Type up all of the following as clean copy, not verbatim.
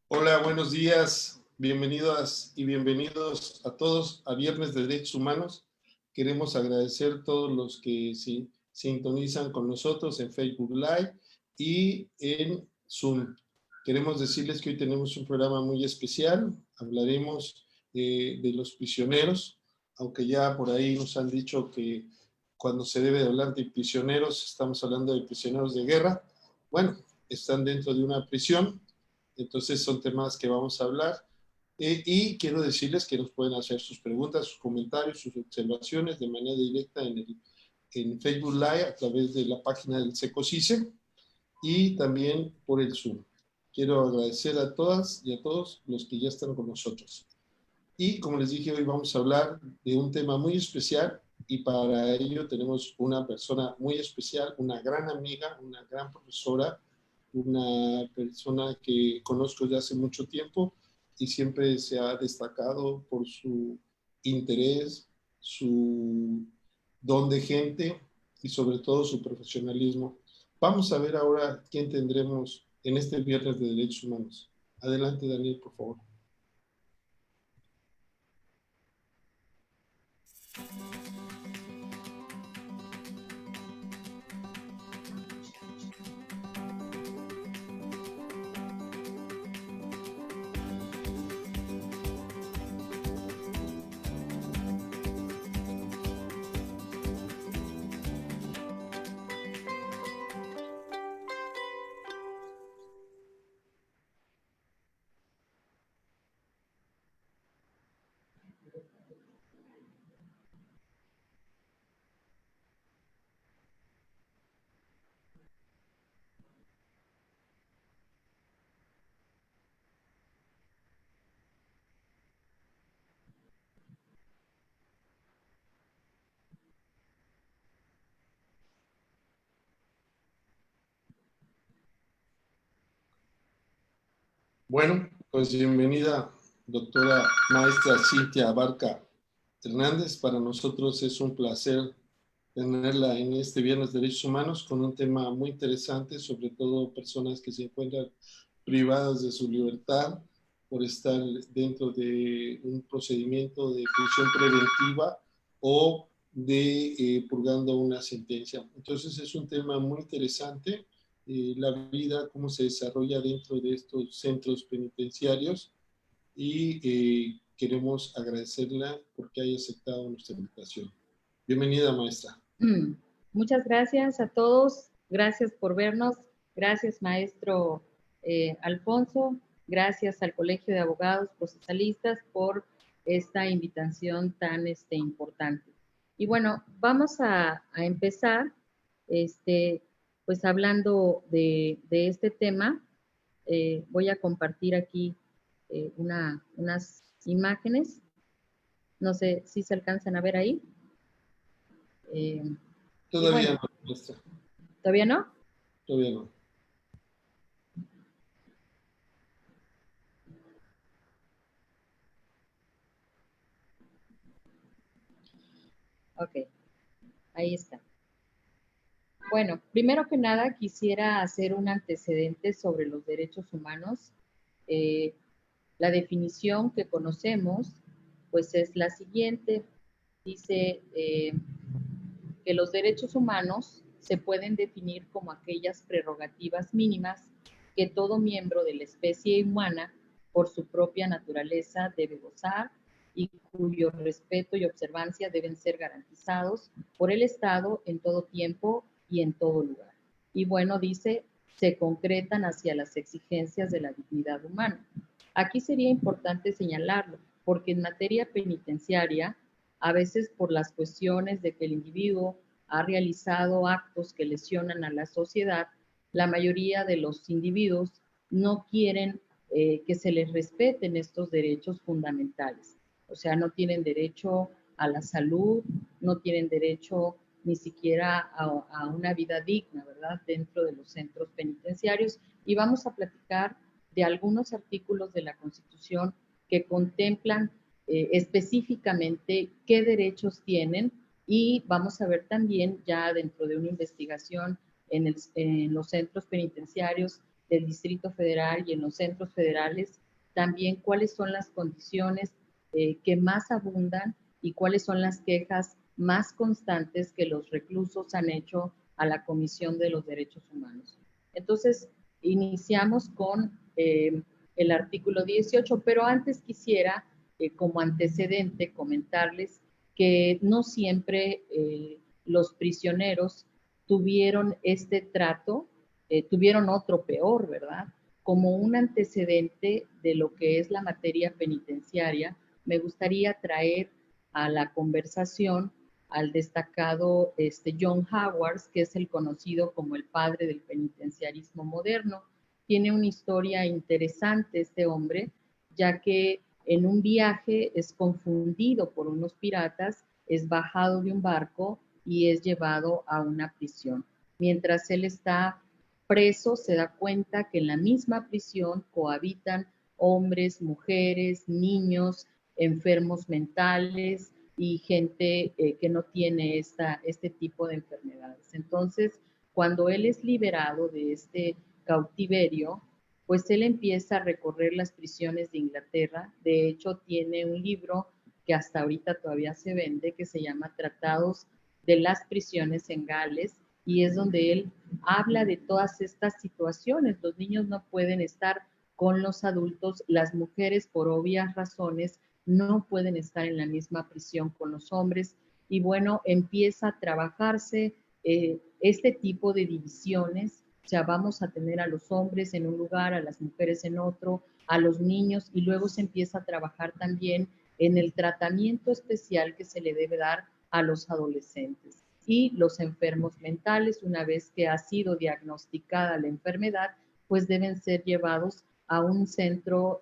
Hola, buenos días. Bienvenidas y bienvenidos a todos a Viernes de Derechos Humanos. Queremos agradecer a todos los que se sintonizan con nosotros en Facebook Live y en Zoom. Queremos decirles que hoy tenemos un programa muy especial. Hablaremos de los prisioneros, aunque ya por ahí nos han dicho que cuando se debe de hablar de prisioneros, estamos hablando de prisioneros de guerra. Bueno, están dentro de una prisión. Entonces son temas que vamos a hablar y quiero decirles que nos pueden hacer sus preguntas, sus comentarios, sus observaciones de manera directa en Facebook Live a través de la página del SECOCISE y también por el Zoom. Quiero agradecer a todas y a todos los que ya están con nosotros. Y como les dije, hoy vamos a hablar de un tema muy especial y para ello tenemos una persona muy especial, una gran amiga, una gran profesora, una persona que conozco desde hace mucho tiempo y siempre se ha destacado por su interés, su don de gente y sobre todo su profesionalismo. Vamos a ver ahora quién tendremos en este Viernes de Derechos Humanos. Adelante, Daniel, por favor. Bueno, pues bienvenida, doctora maestra Cintia Abarca Hernández. Para nosotros es un placer tenerla en este Viernes de Derechos Humanos con un tema muy interesante, sobre todo personas que se encuentran privadas de su libertad por estar dentro de un procedimiento de prisión preventiva o de purgando una sentencia. Entonces es un tema muy interesante, la vida, cómo se desarrolla dentro de estos centros penitenciarios y queremos agradecerla porque haya aceptado nuestra invitación. Bienvenida, maestra. Muchas gracias a todos, gracias por vernos, gracias maestro Alfonso, gracias al Colegio de Abogados Procesalistas por esta invitación tan importante. Y bueno, vamos a empezar pues hablando de este tema. Voy a compartir aquí unas imágenes, no sé si se alcanzan a ver ahí. Todavía no, maestra. ¿Todavía no? Todavía no. Ok, ahí está. Bueno, primero que nada quisiera hacer un antecedente sobre los derechos humanos. La definición que conocemos, pues es la siguiente. Dice que los derechos humanos se pueden definir como aquellas prerrogativas mínimas que todo miembro de la especie humana, por su propia naturaleza, debe gozar y cuyo respeto y observancia deben ser garantizados por el Estado en todo tiempo y en todo lugar. Y bueno, dice, se concretan hacia las exigencias de la dignidad humana. Aquí sería importante señalarlo, porque en materia penitenciaria, a veces por las cuestiones de que el individuo ha realizado actos que lesionan a la sociedad, la mayoría de los individuos no quieren que se les respeten estos derechos fundamentales. O sea, no tienen derecho a la salud, no tienen derecho ni siquiera a una vida digna, ¿verdad?, dentro de los centros penitenciarios. Y vamos a platicar de algunos artículos de la Constitución que contemplan específicamente qué derechos tienen, y vamos a ver también ya dentro de una investigación en los centros penitenciarios del Distrito Federal y en los centros federales, también cuáles son las condiciones que más abundan y cuáles son las quejas más constantes que los reclusos han hecho a la Comisión de los Derechos Humanos. Entonces, iniciamos con el artículo 18, pero antes quisiera, como antecedente, comentarles que no siempre los prisioneros tuvieron este trato, tuvieron otro peor, ¿verdad? Como un antecedente de lo que es la materia penitenciaria, me gustaría traer a la conversación al destacado John Howard, que es el conocido como el padre del penitenciarismo moderno. Tiene una historia interesante este hombre, ya que en un viaje es confundido por unos piratas, es bajado de un barco y es llevado a una prisión. Mientras él está preso, se da cuenta que en la misma prisión cohabitan hombres, mujeres, niños, enfermos mentales y gente que no tiene este tipo de enfermedades. Entonces, cuando él es liberado de este cautiverio, pues él empieza a recorrer las prisiones de Inglaterra. De hecho, tiene un libro que hasta ahorita todavía se vende, que se llama Tratados de las prisiones en Gales, y es donde él habla de todas estas situaciones. Los niños no pueden estar con los adultos, las mujeres por obvias razones no pueden estar en la misma prisión con los hombres, y bueno, empieza a trabajarse este tipo de divisiones. O sea, vamos a tener a los hombres en un lugar, a las mujeres en otro, a los niños, y luego se empieza a trabajar también en el tratamiento especial que se le debe dar a los adolescentes. Y los enfermos mentales, una vez que ha sido diagnosticada la enfermedad, pues deben ser llevados a un centro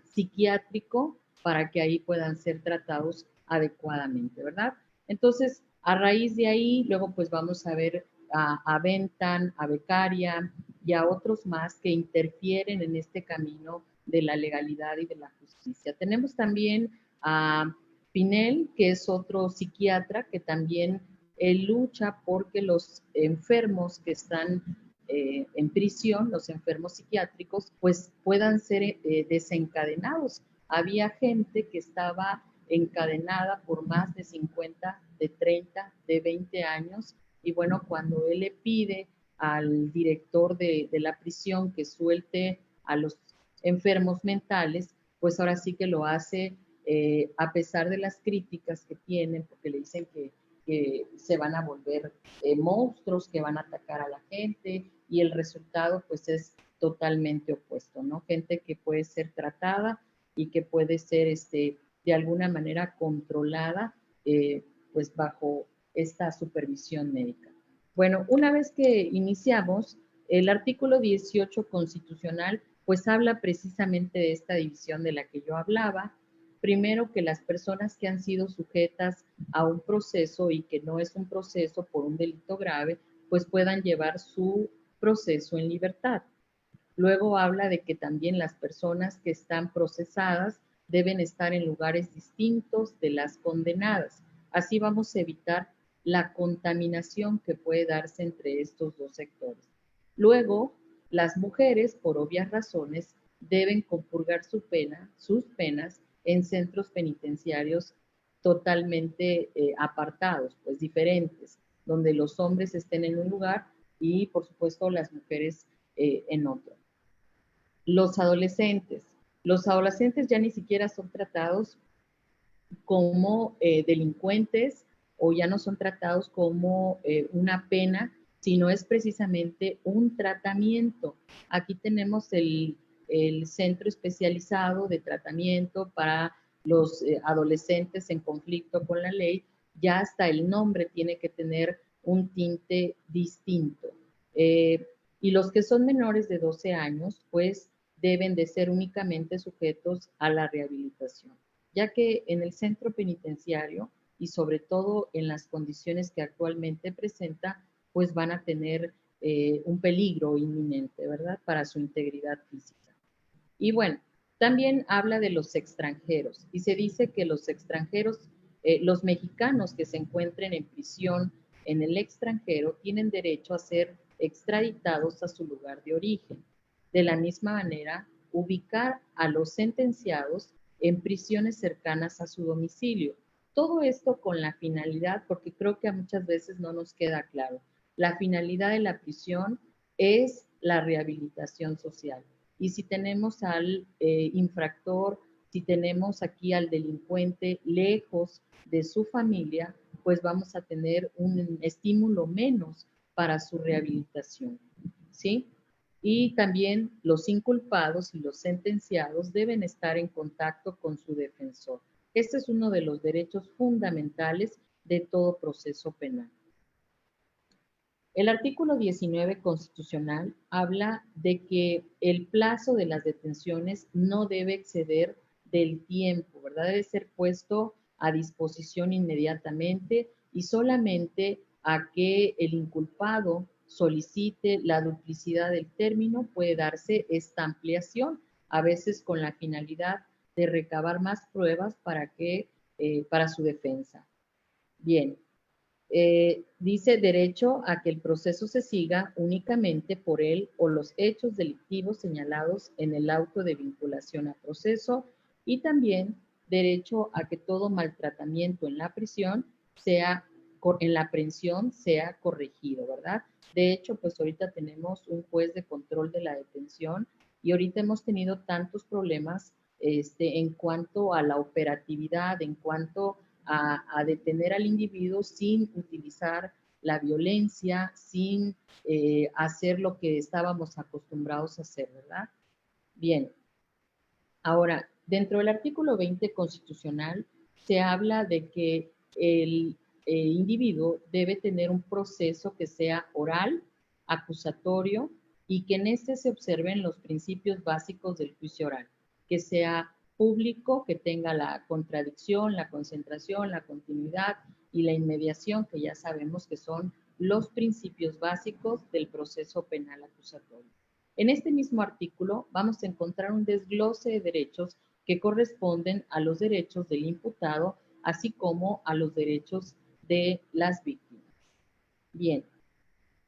psiquiátrico para que ahí puedan ser tratados adecuadamente, ¿verdad? Entonces, a raíz de ahí, luego pues vamos a ver a Bentham, a Beccaria y a otros más que interfieren en este camino de la legalidad y de la justicia. Tenemos también a Pinel, que es otro psiquiatra que también lucha porque los enfermos que están en prisión, los enfermos psiquiátricos, pues puedan ser desencadenados. Había gente que estaba encadenada por más de 50, de 30, de 20 años, y bueno, cuando él le pide al director de la prisión que suelte a los enfermos mentales, pues ahora sí que lo hace a pesar de las críticas que tienen, porque le dicen que se van a volver monstruos, que van a atacar a la gente, y el resultado pues es totalmente opuesto, ¿no? Gente que puede ser tratada y que puede ser de alguna manera controlada pues bajo esta supervisión médica. Bueno, una vez que iniciamos, el artículo 18 constitucional pues habla precisamente de esta división de la que yo hablaba. Primero, que las personas que han sido sujetas a un proceso y que no es un proceso por un delito grave, pues puedan llevar su proceso en libertad. Luego habla de que también las personas que están procesadas deben estar en lugares distintos de las condenadas. Así vamos a evitar la contaminación que puede darse entre estos dos sectores. Luego, las mujeres, por obvias razones, deben compurgar sus penas en centros penitenciarios totalmente apartados, pues diferentes, donde los hombres estén en un lugar y, por supuesto, las mujeres en otro. Los adolescentes. Los adolescentes ya ni siquiera son tratados como delincuentes o ya no son tratados como una pena, sino es precisamente un tratamiento. Aquí tenemos el centro especializado de tratamiento para los adolescentes en conflicto con la ley. Ya hasta el nombre tiene que tener un tinte distinto. Y los que son menores de 12 años, pues deben de ser únicamente sujetos a la rehabilitación, ya que en el centro penitenciario y sobre todo en las condiciones que actualmente presenta, pues van a tener un peligro inminente, ¿verdad?, para su integridad física. Y bueno, también habla de los extranjeros y se dice que los extranjeros, los mexicanos que se encuentren en prisión en el extranjero tienen derecho a ser extraditados a su lugar de origen. De la misma manera, ubicar a los sentenciados en prisiones cercanas a su domicilio. Todo esto con la finalidad, porque creo que a muchas veces no nos queda claro, la finalidad de la prisión es la rehabilitación social. Y si tenemos al infractor, si tenemos aquí al delincuente lejos de su familia, pues vamos a tener un estímulo menos para su rehabilitación, ¿sí? Y también los inculpados y los sentenciados deben estar en contacto con su defensor. Este es uno de los derechos fundamentales de todo proceso penal. El artículo 19 constitucional habla de que el plazo de las detenciones no debe exceder del tiempo, ¿verdad? Debe ser puesto a disposición inmediatamente y solamente a que el inculpado solicite la duplicidad del término puede darse esta ampliación, a veces con la finalidad de recabar más pruebas para su defensa. Bien, dice derecho a que el proceso se siga únicamente por él o los hechos delictivos señalados en el auto de vinculación a proceso y también derecho a que todo maltratamiento en la prisión en la aprehensión sea corregido, ¿verdad? De hecho, pues ahorita tenemos un juez de control de la detención y ahorita hemos tenido tantos problemas en cuanto a la operatividad, en cuanto a detener al individuo sin utilizar la violencia, sin hacer lo que estábamos acostumbrados a hacer, ¿verdad? Bien, ahora, dentro del artículo 20 constitucional se habla de que el individuo debe tener un proceso que sea oral, acusatorio y que en este se observen los principios básicos del juicio oral, que sea público, que tenga la contradicción, la concentración, la continuidad y la inmediación, que ya sabemos que son los principios básicos del proceso penal acusatorio. En este mismo artículo vamos a encontrar un desglose de derechos que corresponden a los derechos del imputado, así como a los derechos de las víctimas. Bien,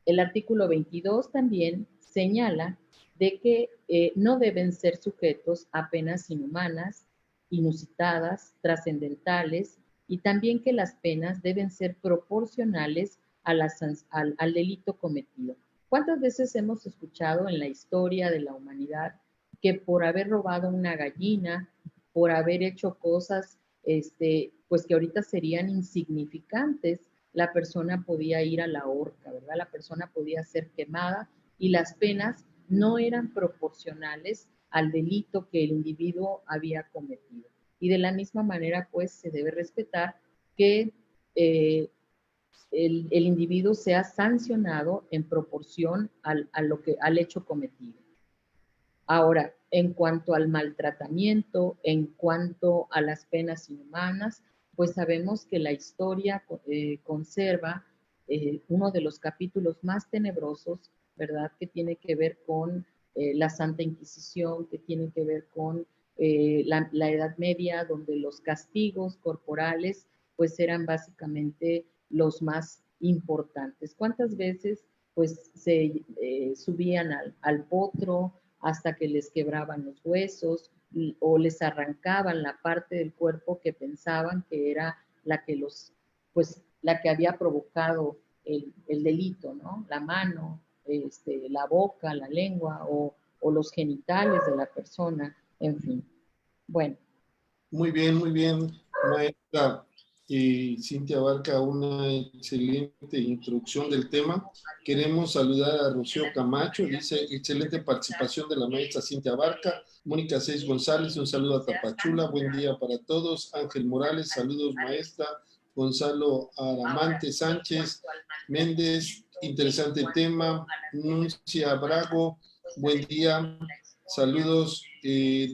el artículo 22 también señala de que no deben ser sujetos a penas inhumanas, inusitadas, trascendentales, y también que las penas deben ser proporcionales al delito cometido. ¿Cuántas veces hemos escuchado en la historia de la humanidad que por haber robado una gallina, por haber hecho cosas, pues que ahorita serían insignificantes, la persona podía ir a la horca, ¿verdad? La persona podía ser quemada y las penas no eran proporcionales al delito que el individuo había cometido. Y de la misma manera, pues, se debe respetar que el individuo sea sancionado en proporción al hecho cometido. Ahora, en cuanto al maltratamiento, en cuanto a las penas inhumanas, pues sabemos que la historia conserva uno de los capítulos más tenebrosos, ¿verdad? Que tiene que ver con la Santa Inquisición, que tiene que ver con la Edad Media, donde los castigos corporales pues eran básicamente los más importantes. ¿Cuántas veces pues se subían al potro hasta que les quebraban los huesos o les arrancaban la parte del cuerpo que pensaban que era la que la que había provocado el delito, ¿no? La mano, la boca, la lengua o los genitales de la persona, en fin. Bueno. Muy bien, maestra. Cintia Barca, una excelente introducción del tema. Queremos saludar a Rocío Camacho, dice, excelente participación de la maestra Cintia Barca. Mónica Seis González, un saludo a Tapachula, buen día para todos. Ángel Morales, saludos maestra. Gonzalo Aramante Sánchez Méndez, interesante tema. Nuncia Brago, buen día. Saludos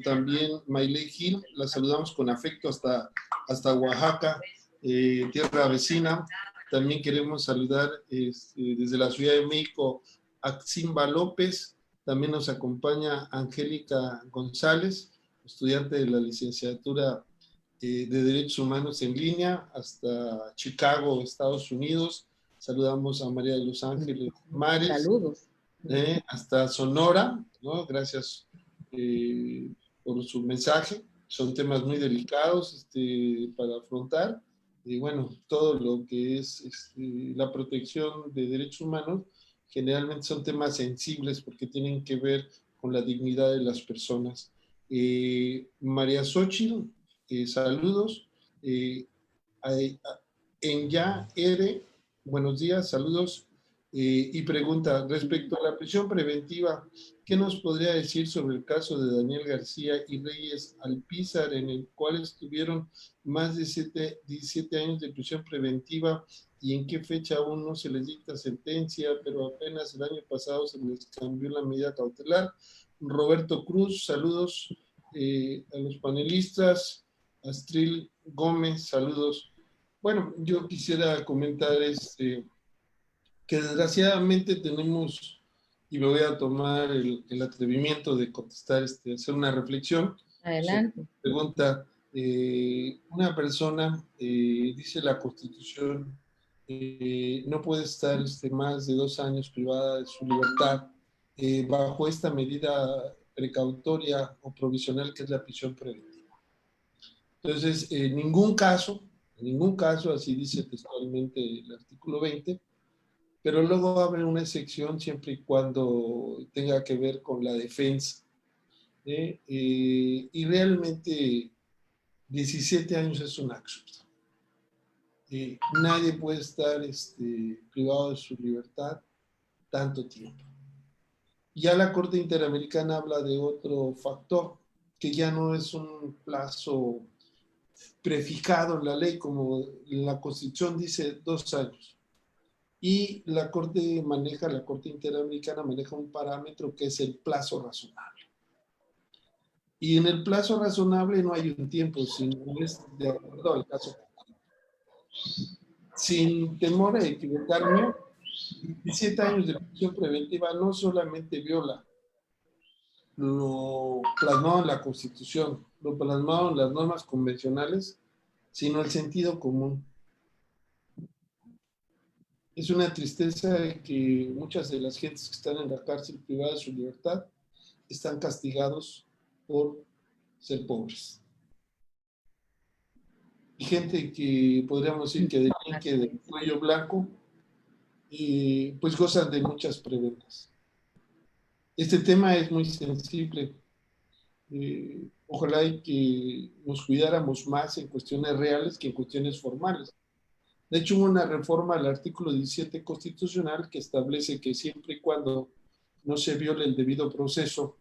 también Maile Gil, la saludamos con afecto hasta Oaxaca, tierra vecina. También queremos saludar desde la Ciudad de México a Ximba López. También nos acompaña Angélica González, estudiante de la licenciatura de Derechos Humanos en línea, hasta Chicago, Estados Unidos. Saludamos a María de los Ángeles Mares. Saludos. Hasta Sonora, ¿no? Gracias por su mensaje. Son temas muy delicados para afrontar. Y bueno, todo lo que es la protección de derechos humanos generalmente son temas sensibles porque tienen que ver con la dignidad de las personas. María Xochitl, saludos. En Ya Ere, buenos días, saludos. Y pregunta, respecto a la prisión preventiva, ¿qué nos podría decir sobre el caso de Daniel García y Reyes Alpizar, en el cual estuvieron más de 17 años de prisión preventiva y en qué fecha aún no se les dicta sentencia, pero apenas el año pasado se les cambió la medida cautelar? Roberto Cruz, saludos a los panelistas. Astril Gómez, saludos. Bueno, yo quisiera comentar que desgraciadamente tenemos, y me voy a tomar el atrevimiento de contestar, hacer una reflexión sobre Adelante. la pregunta. Una persona, dice la Constitución, no puede estar más de 2 años privada de su libertad bajo esta medida precautoria o provisional que es la prisión preventiva. Entonces, en ningún caso, así dice textualmente el artículo 20, pero luego abre una excepción siempre y cuando tenga que ver con la defensa. Y realmente 17 años es un absurdo. Nadie puede estar privado de su libertad tanto tiempo. Ya la Corte Interamericana habla de otro factor, que ya no es un plazo prefijado en la ley, como la Constitución dice 2 años. Y la Corte Interamericana maneja un parámetro que es el plazo razonable. Y en el plazo razonable no hay un tiempo, sino es de acuerdo al caso. Sin temor a equivocarme, 17 años de prisión preventiva no solamente viola lo plasmado en la Constitución, lo plasmado en las normas convencionales, sino el sentido común. Es una tristeza que muchas de las gentes que están en la cárcel privada de su libertad están castigados por ser pobres. Y gente que podríamos decir que de cuello blanco, pues gozan de muchas prebendas. Este tema es muy sensible. Ojalá y que nos cuidáramos más en cuestiones reales que en cuestiones formales. De hecho, hubo una reforma al artículo 17 constitucional que establece que siempre y cuando no se viole el debido proceso,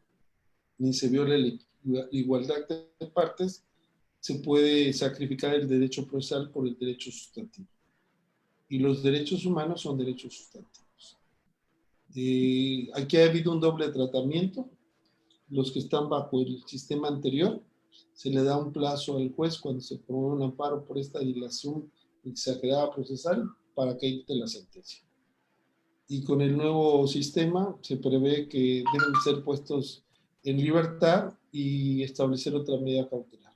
ni se viole la igualdad de partes, se puede sacrificar el derecho procesal por el derecho sustantivo. Y los derechos humanos son derechos sustantivos. Aquí ha habido un doble tratamiento. Los que están bajo el sistema anterior, se le da un plazo al juez cuando se promueve un amparo por esta dilación exagerada procesal para que dicte la sentencia. Y con el nuevo sistema se prevé que deben ser puestos en libertad y establecer otra medida cautelar.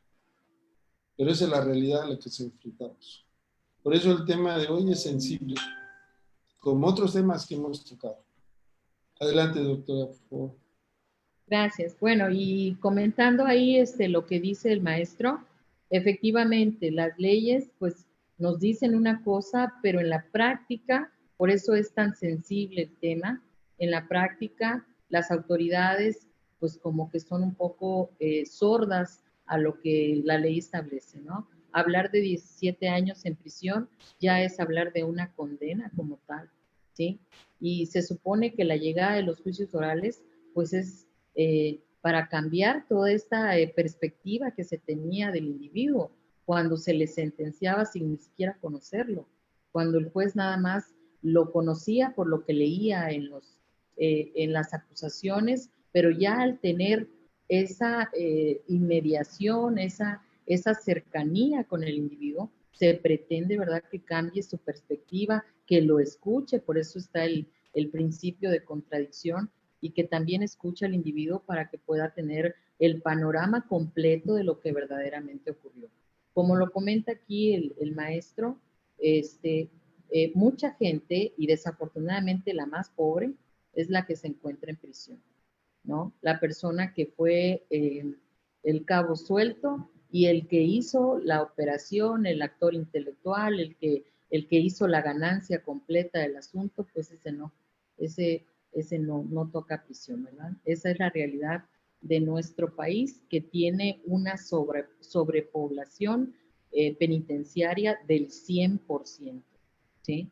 Pero esa es la realidad a la que se enfrentamos. Por eso el tema de hoy es sensible, como otros temas que hemos tocado. Adelante, doctora, por favor. Gracias. Bueno, y comentando ahí lo que dice el maestro, efectivamente, las leyes pues nos dicen una cosa, pero en la práctica, por eso es tan sensible el tema, en la práctica las autoridades pues como que son un poco sordas a lo que la ley establece, ¿no? Hablar de 17 años en prisión ya es hablar de una condena como tal, ¿sí? Y se supone que la llegada de los juicios orales pues es para cambiar toda esta perspectiva que se tenía del individuo cuando se le sentenciaba sin ni siquiera conocerlo, cuando el juez nada más lo conocía por lo que leía en las acusaciones, pero ya al tener esa inmediación, esa cercanía con el individuo, se pretende, ¿verdad?, que cambie su perspectiva, que lo escuche, por eso está el principio de contradicción, y que también escuche al individuo para que pueda tener el panorama completo de lo que verdaderamente ocurrió. Como lo comenta aquí el maestro, mucha gente, y desafortunadamente la más pobre, es la que se encuentra en prisión. ¿no? La persona que fue el cabo suelto y el que hizo la operación, el actor intelectual, el que hizo la ganancia completa del asunto, pues ese, ese no toca prisión, ¿verdad? Esa es la realidad de nuestro país, que tiene una sobrepoblación penitenciaria del 100%, ¿sí?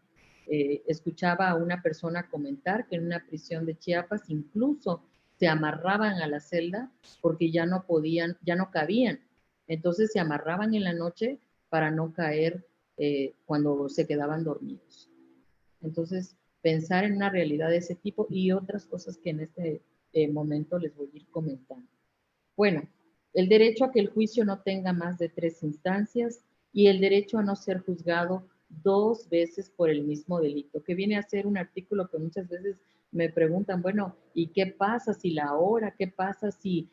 Escuchaba a una persona comentar que en una prisión de Chiapas incluso se amarraban a la celda porque ya no podían, ya no cabían. Entonces se amarraban en la noche para no caer cuando se quedaban dormidos. Entonces, pensar en una realidad de ese tipo y otras cosas que en este momento les voy a ir comentando. Bueno, el derecho a que el juicio no tenga más de 3 instancias y el derecho a no ser juzgado 2 veces por el mismo delito, que viene a ser un artículo que muchas veces me preguntan, bueno, ¿y qué pasa si la hora? ¿Qué pasa si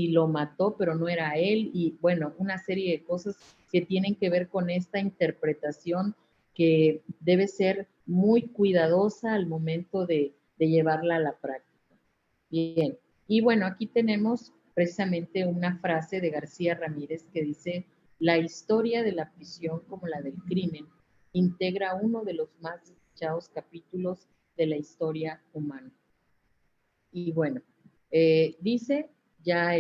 lo mató pero no era él? Y bueno, una serie de cosas que tienen que ver con esta interpretación que debe ser muy cuidadosa al momento de llevarla a la práctica. Bien, y bueno, aquí tenemos precisamente una frase de García Ramírez que dice: la historia de la prisión como la del crimen integra uno de los más desdichados capítulos de la historia humana. Y bueno, dice, ya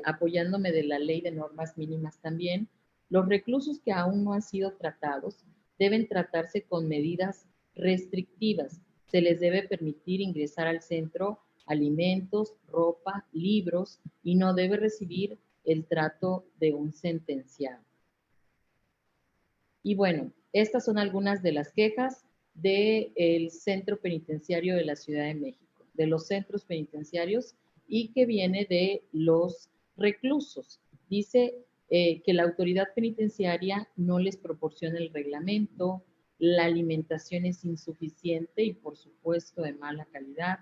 apoyándome de la ley de normas mínimas también, los reclusos que aún no han sido tratados deben tratarse con medidas restrictivas. Se les debe permitir ingresar al centro alimentos, ropa, libros y no debe recibir el trato de un sentenciado. Y bueno, estas son algunas de las quejas del Centro Penitenciario de la Ciudad de México, de los centros penitenciarios, y que viene de los reclusos. Dice que la autoridad penitenciaria no les proporciona el reglamento, la alimentación es insuficiente y por supuesto de mala calidad,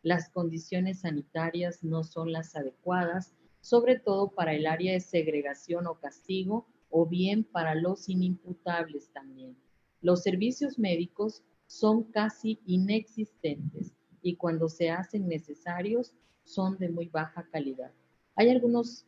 las condiciones sanitarias no son las adecuadas, sobre todo para el área de segregación o castigo, o bien para los inimputables también. Los servicios médicos son casi inexistentes y cuando se hacen necesarios son de muy baja calidad. Hay algunos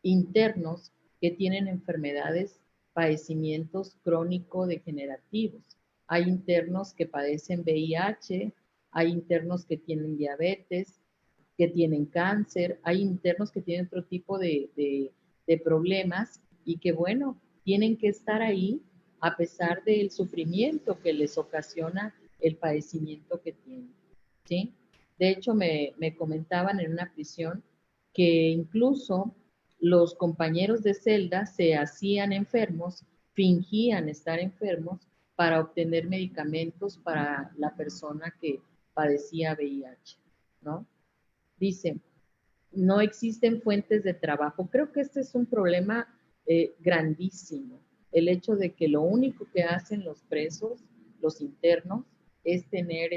internos que tienen enfermedades, padecimientos crónico-degenerativos. Hay internos que padecen VIH, hay internos que tienen diabetes, que tienen cáncer, hay internos que tienen otro tipo de problemas y que, bueno, tienen que estar ahí a pesar del sufrimiento que les ocasiona el padecimiento que tienen, ¿sí? De hecho, me comentaban en una prisión que incluso los compañeros de celda se hacían enfermos, fingían estar enfermos para obtener medicamentos para la persona que padecía VIH, ¿no? Dice, no existen fuentes de trabajo. Creo que este es un problema grandísimo. El hecho de que lo único que hacen los presos, los internos, es tener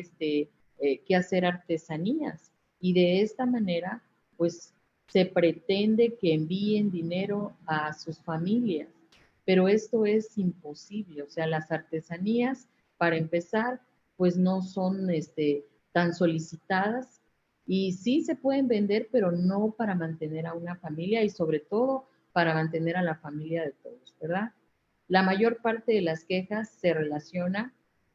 que hacer artesanías. Y de esta manera, pues, se pretende que envíen dinero a sus familias. Pero esto es imposible. O sea, las artesanías, para empezar, pues no son tan solicitadas y sí se pueden vender, pero no para mantener a una familia y sobre todo para mantener a la familia de todos, ¿verdad? La mayor parte de las quejas se relaciona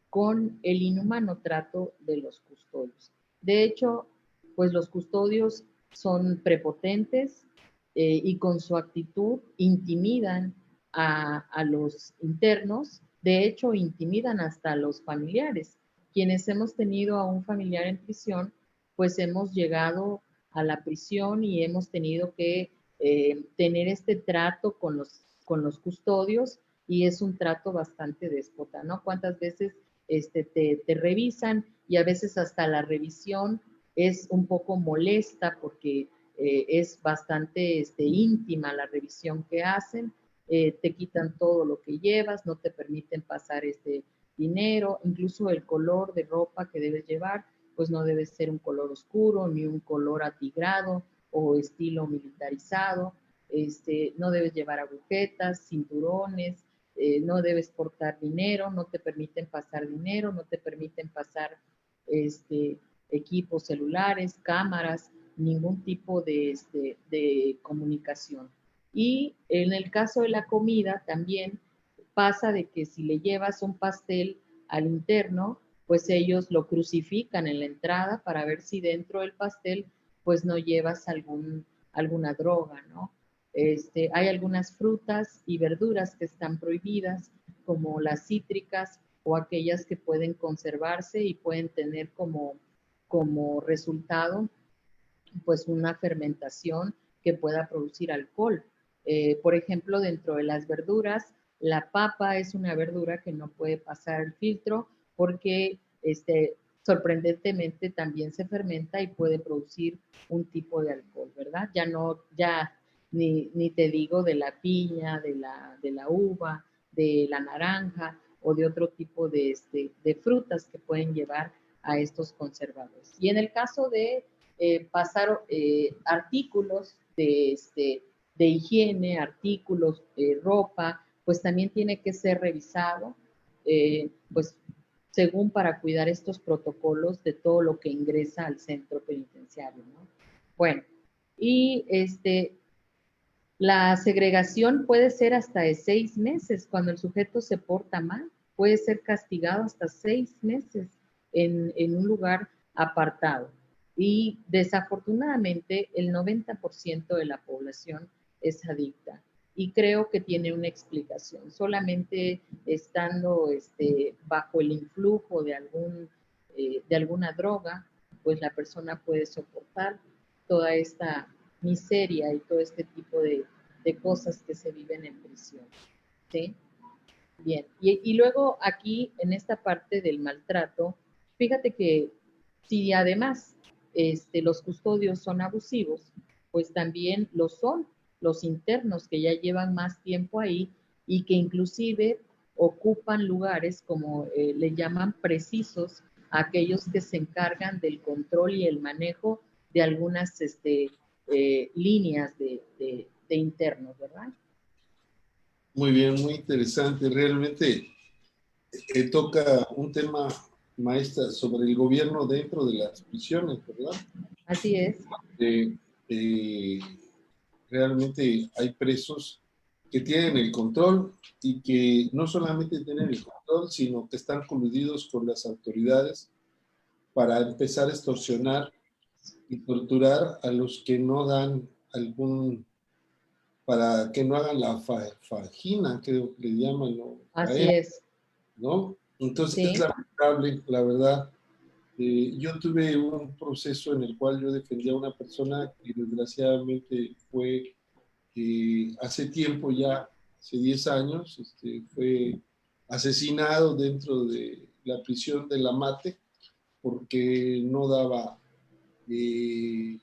con el inhumano trato de los custodios. De hecho, pues los custodios son prepotentes y con su actitud intimidan a los internos, de hecho intimidan hasta a los familiares. Quienes hemos tenido a un familiar en prisión, pues hemos llegado a la prisión y hemos tenido que tener este trato con los custodios y es un trato bastante déspota, ¿no? ¿Cuántas veces te revisan y a veces hasta la revisión es un poco molesta porque es bastante íntima la revisión que hacen, te quitan todo lo que llevas, no te permiten pasar dinero, incluso el color de ropa que debes llevar, pues no debe ser un color oscuro ni un color atigrado o estilo militarizado, no debes llevar agujetas, cinturones, no debes portar dinero, no te permiten pasar dinero, no te permiten pasar equipos celulares, cámaras, ningún tipo de comunicación. Y en el caso de la comida también pasa de que si le llevas un pastel al interno, pues ellos lo crucifican en la entrada para ver si dentro del pastel pues no llevas alguna droga, ¿no? Hay algunas frutas y verduras que están prohibidas, como las cítricas o aquellas que pueden conservarse y pueden tener como resultado pues una fermentación que pueda producir alcohol. Por ejemplo, dentro de las verduras, la papa es una verdura que no puede pasar el filtro porque sorprendentemente también se fermenta y puede producir un tipo de alcohol, ¿verdad? Ya ni te digo de la piña, de la uva, de la naranja o de otro tipo de frutas que pueden llevar a estos conservadores. Y en el caso de pasar artículos de higiene, artículos, ropa, pues también tiene que ser revisado, pues según para cuidar estos protocolos de todo lo que ingresa al centro penitenciario, ¿no? Bueno, y la segregación puede ser hasta de 6 meses. Cuando el sujeto se porta mal, puede ser castigado hasta 6 meses en un lugar apartado. Y desafortunadamente el 90% de la población es adicta. Y creo que tiene una explicación. Solamente estando bajo el influjo de alguna droga, pues la persona puede soportar toda esta miseria y todo este tipo de cosas que se viven en prisión. ¿Sí? Bien. Y luego aquí, en esta parte del maltrato, fíjate que si además los custodios son abusivos, pues también lo son los internos que ya llevan más tiempo ahí y que inclusive ocupan lugares como le llaman precisos, aquellos que se encargan del control y el manejo de algunas líneas de internos, ¿verdad? Muy bien, muy interesante. Realmente toca un tema, maestra, sobre el gobierno dentro de las prisiones, ¿verdad? Así es. Eh, eh, Realmente hay presos que tienen el control y que no solamente tienen el control, sino que están coludidos con las autoridades para empezar a extorsionar y torturar a los que no dan para que no hagan la fajina, creo que le llaman, ¿no? Así es. ¿No? Entonces es Sí, lamentable, la verdad. Yo tuve un proceso en el cual yo defendía a una persona que desgraciadamente fue hace tiempo ya, hace 10 años, fue asesinado dentro de la prisión de La Mate porque no daba eh,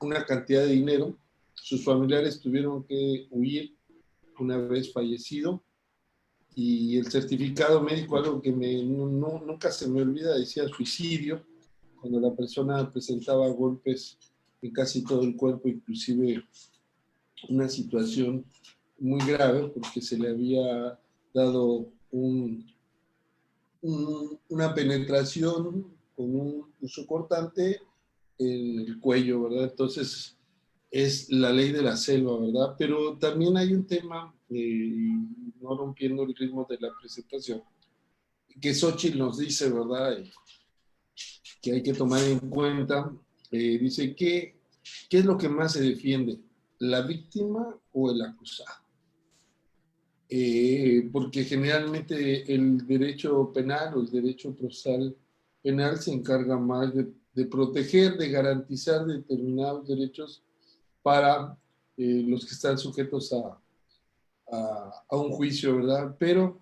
una cantidad de dinero. Sus familiares tuvieron que huir una vez fallecido y el certificado médico, algo que nunca se me olvida, decía suicidio, cuando la persona presentaba golpes en casi todo el cuerpo, inclusive una situación muy grave porque se le había dado una penetración con un uso cortante en el cuello, ¿verdad? Entonces es la ley de la selva, ¿verdad? Pero también hay un tema, no rompiendo el ritmo de la presentación, que Xochitl nos dice, ¿verdad? Que hay que tomar en cuenta, dice que, ¿qué es lo que más se defiende? ¿La víctima o el acusado? Porque generalmente el derecho penal o el derecho procesal penal se encarga más de proteger, de garantizar determinados derechos para los que están sujetos a un juicio, ¿verdad? Pero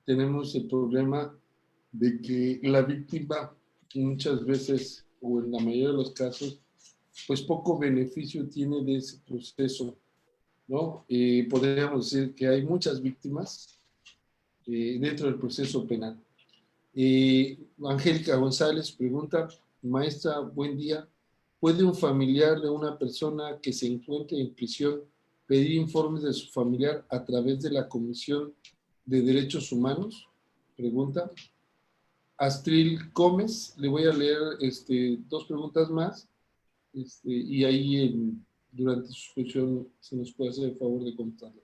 tenemos el problema de que la víctima muchas veces, o en la mayoría de los casos, pues poco beneficio tiene de ese proceso, ¿no? Podríamos decir que hay muchas víctimas dentro del proceso penal. Angélica González pregunta, maestra, buen día. ¿Puede un familiar de una persona que se encuentre en prisión pedir informes de su familiar a través de la Comisión de Derechos Humanos? Pregunta. Astril Gómez, le voy a leer dos preguntas más, y ahí durante su exposición se nos puede hacer el favor de contarlo.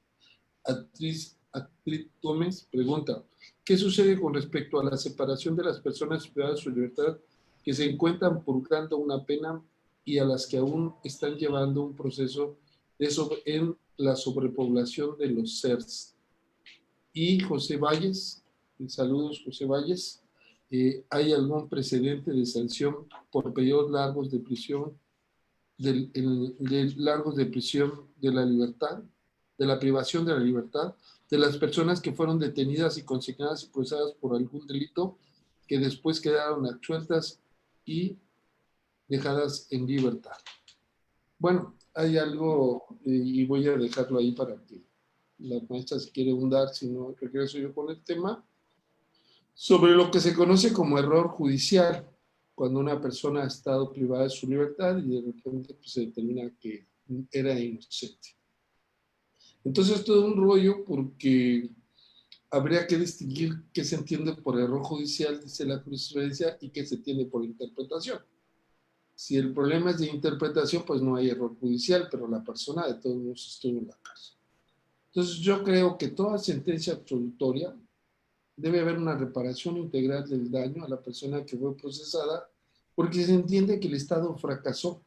Astril Gómez pregunta, ¿qué sucede con respecto a la separación de las personas privadas de su libertad que se encuentran purgando una pena y a las que aún están llevando un proceso en la sobrepoblación de los CERS? Y José Valles, saludos José Valles, ¿hay algún precedente de sanción por periodos largos de prisión, largos de prisión de la libertad, de la privación de la libertad, de las personas que fueron detenidas y consignadas y procesadas por algún delito, que después quedaron absueltas y dejadas en libertad? Bueno, hay algo, y voy a dejarlo ahí para que la maestra se quiere hundar, si no regreso yo con el tema, sobre lo que se conoce como error judicial, cuando una persona ha estado privada de su libertad y de repente pues, se determina que era inocente. Entonces todo un rollo porque habría que distinguir qué se entiende por error judicial, dice la jurisprudencia, y qué se tiene por interpretación. Si el problema es de interpretación, pues no hay error judicial, pero la persona de todos modos estuvo en la cárcel. Entonces yo creo que toda sentencia absolutoria debe haber una reparación integral del daño a la persona que fue procesada, porque se entiende que el Estado fracasó.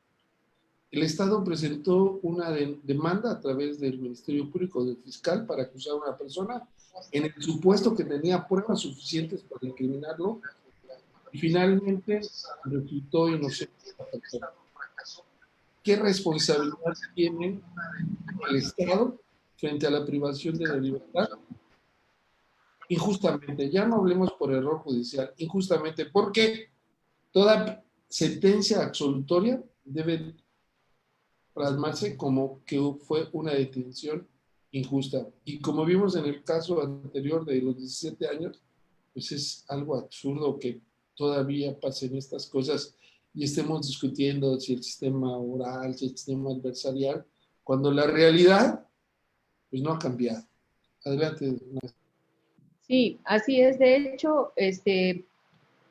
El Estado presentó una demanda a través del Ministerio Público del Fiscal para acusar a una persona en el supuesto que tenía pruebas suficientes para incriminarlo y finalmente resultó inocente la persona. ¿Qué responsabilidad tiene el Estado frente a la privación de la libertad? Injustamente, ya no hablemos por error judicial, injustamente, porque toda sentencia absolutoria debe plasmarse como que fue una detención injusta. Y como vimos en el caso anterior de los 17 años, pues es algo absurdo que todavía pasen estas cosas y estemos discutiendo si el sistema oral, si el sistema adversarial, cuando la realidad pues no ha cambiado. Adelante. Sí, así es. De hecho,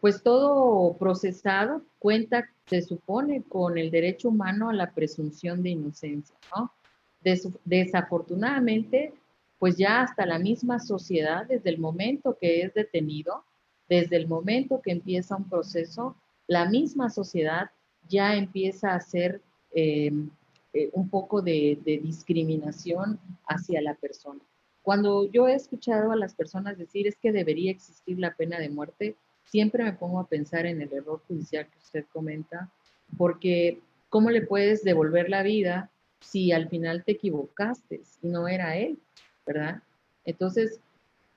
pues todo procesado cuenta, se supone, con el derecho humano a la presunción de inocencia, ¿no? Desafortunadamente, pues ya hasta la misma sociedad, desde el momento que es detenido, desde el momento que empieza un proceso, la misma sociedad ya empieza a hacer un poco de discriminación hacia la persona. Cuando yo he escuchado a las personas decir es que debería existir la pena de muerte, siempre me pongo a pensar en el error judicial que usted comenta, porque ¿cómo le puedes devolver la vida si al final te equivocaste y no era él, ¿verdad? Entonces,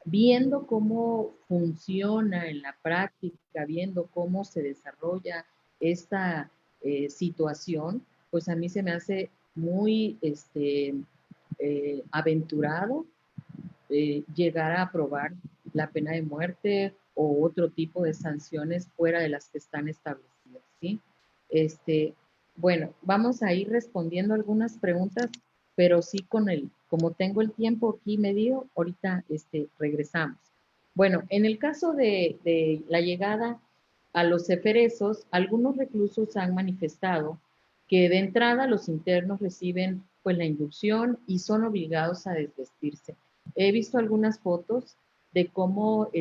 viendo cómo funciona en la práctica, viendo cómo se desarrolla esta situación, pues a mí se me hace muy aventurado llegar a aprobar la pena de muerte o otro tipo de sanciones fuera de las que están establecidas, ¿sí? Bueno, vamos a ir respondiendo algunas preguntas, pero sí como tengo el tiempo aquí medido, ahorita regresamos. Bueno, en el caso de la llegada a los eferesos, algunos reclusos han manifestado que de entrada los internos reciben pues la inducción y son obligados a desvestirse. He visto algunas fotos de cómo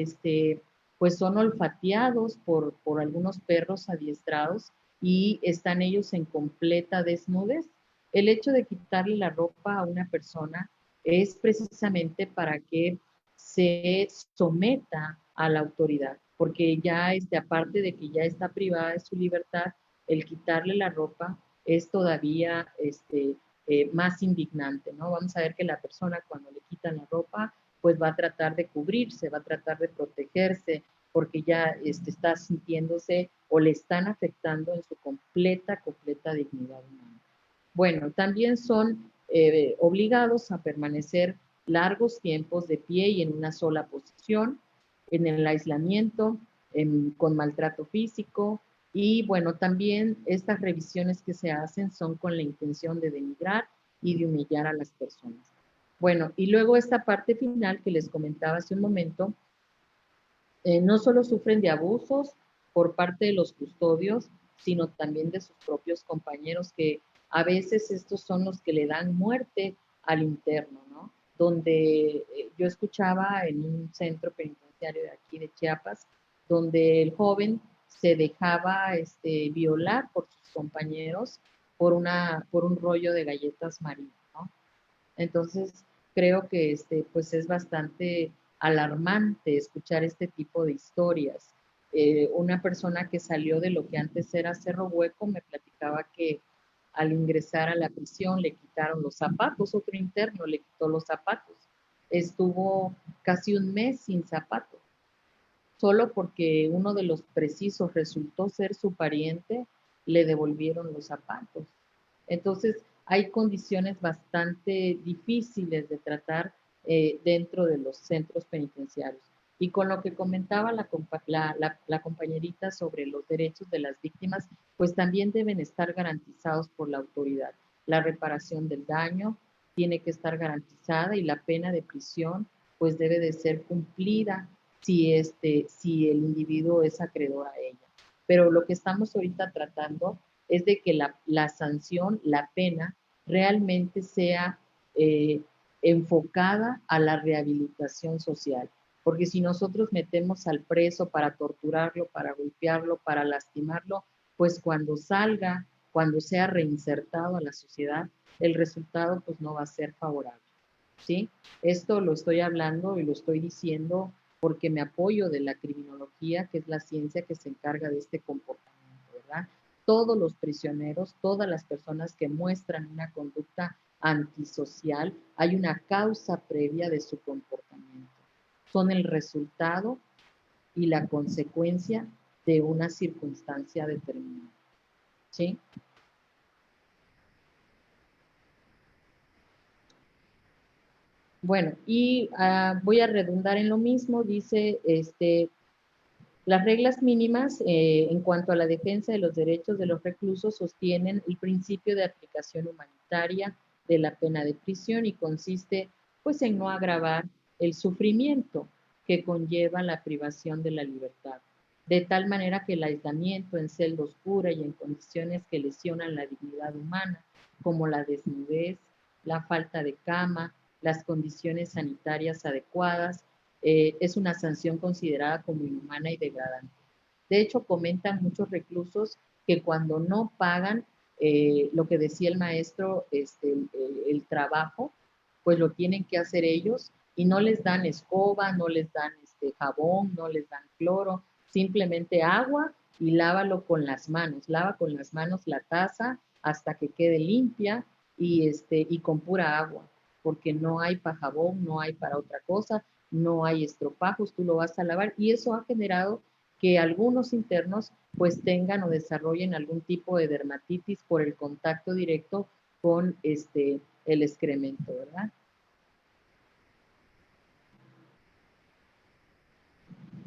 pues son olfateados por algunos perros adiestrados y están ellos en completa desnudez. El hecho de quitarle la ropa a una persona es precisamente para que se someta a la autoridad, porque ya aparte de que ya está privada de su libertad, el quitarle la ropa es todavía más indignante, ¿no? Vamos a ver que la persona cuando le quitan la ropa, pues va a tratar de cubrirse, va a tratar de protegerse, porque ya está sintiéndose o le están afectando en su completa dignidad humana. Bueno, también son obligados a permanecer largos tiempos de pie y en una sola posición, en el aislamiento, con maltrato físico, y bueno, también estas revisiones que se hacen son con la intención de denigrar y de humillar a las personas. Bueno, y luego esta parte final que les comentaba hace un momento, no solo sufren de abusos por parte de los custodios, sino también de sus propios compañeros, que a veces estos son los que le dan muerte al interno, ¿no? Donde yo escuchaba en un centro penitenciario de aquí de Chiapas, donde el joven se dejaba violar por sus compañeros por un rollo de galletas María, ¿no? Entonces, creo que pues es bastante alarmante escuchar este tipo de historias. Una persona que salió de lo que antes era Cerro Hueco me platicaba que al ingresar a la prisión le quitaron los zapatos, otro interno le quitó los zapatos. Estuvo casi un mes sin zapatos, solo porque uno de los precisos resultó ser su pariente, le devolvieron los zapatos. Entonces, hay condiciones bastante difíciles de tratar dentro de los centros penitenciarios. Y con lo que comentaba la compañerita sobre los derechos de las víctimas, pues también deben estar garantizados por la autoridad. La reparación del daño tiene que estar garantizada y la pena de prisión pues debe de ser cumplida si el individuo es acreedor a ella. Pero lo que estamos ahorita tratando es de que la sanción, la pena, realmente sea eh, enfocada a la rehabilitación social. Porque si nosotros metemos al preso para torturarlo, para golpearlo, para lastimarlo, pues cuando salga, cuando sea reinsertado a la sociedad, el resultado pues no va a ser favorable. ¿Sí? Esto lo estoy hablando y lo estoy diciendo porque me apoyo de la criminología, que es la ciencia que se encarga de este comportamiento, ¿verdad? Todos los prisioneros, todas las personas que muestran una conducta antisocial, hay una causa previa de su comportamiento. Son el resultado y la consecuencia de una circunstancia determinada. ¿Sí? Bueno, y voy a redundar en lo mismo, dice, las reglas mínimas en cuanto a la defensa de los derechos de los reclusos sostienen el principio de aplicación humanitaria de la pena de prisión y consiste pues en no agravar el sufrimiento que conlleva la privación de la libertad, de tal manera que el aislamiento en celda oscura y en condiciones que lesionan la dignidad humana, como la desnudez, la falta de cama, las condiciones sanitarias adecuadas, es una sanción considerada como inhumana y degradante. De hecho, comentan muchos reclusos que cuando no pagan lo que decía el maestro, el trabajo, pues lo tienen que hacer ellos y no les dan escoba, no les dan jabón, no les dan cloro, simplemente agua y lávalo con las manos. Lava con las manos la taza hasta que quede limpia y con pura agua, porque no hay para jabón, no hay para otra cosa, no hay estropajos, tú lo vas a lavar y eso ha generado que algunos internos pues tengan o desarrollen algún tipo de dermatitis por el contacto directo con el excremento, ¿verdad?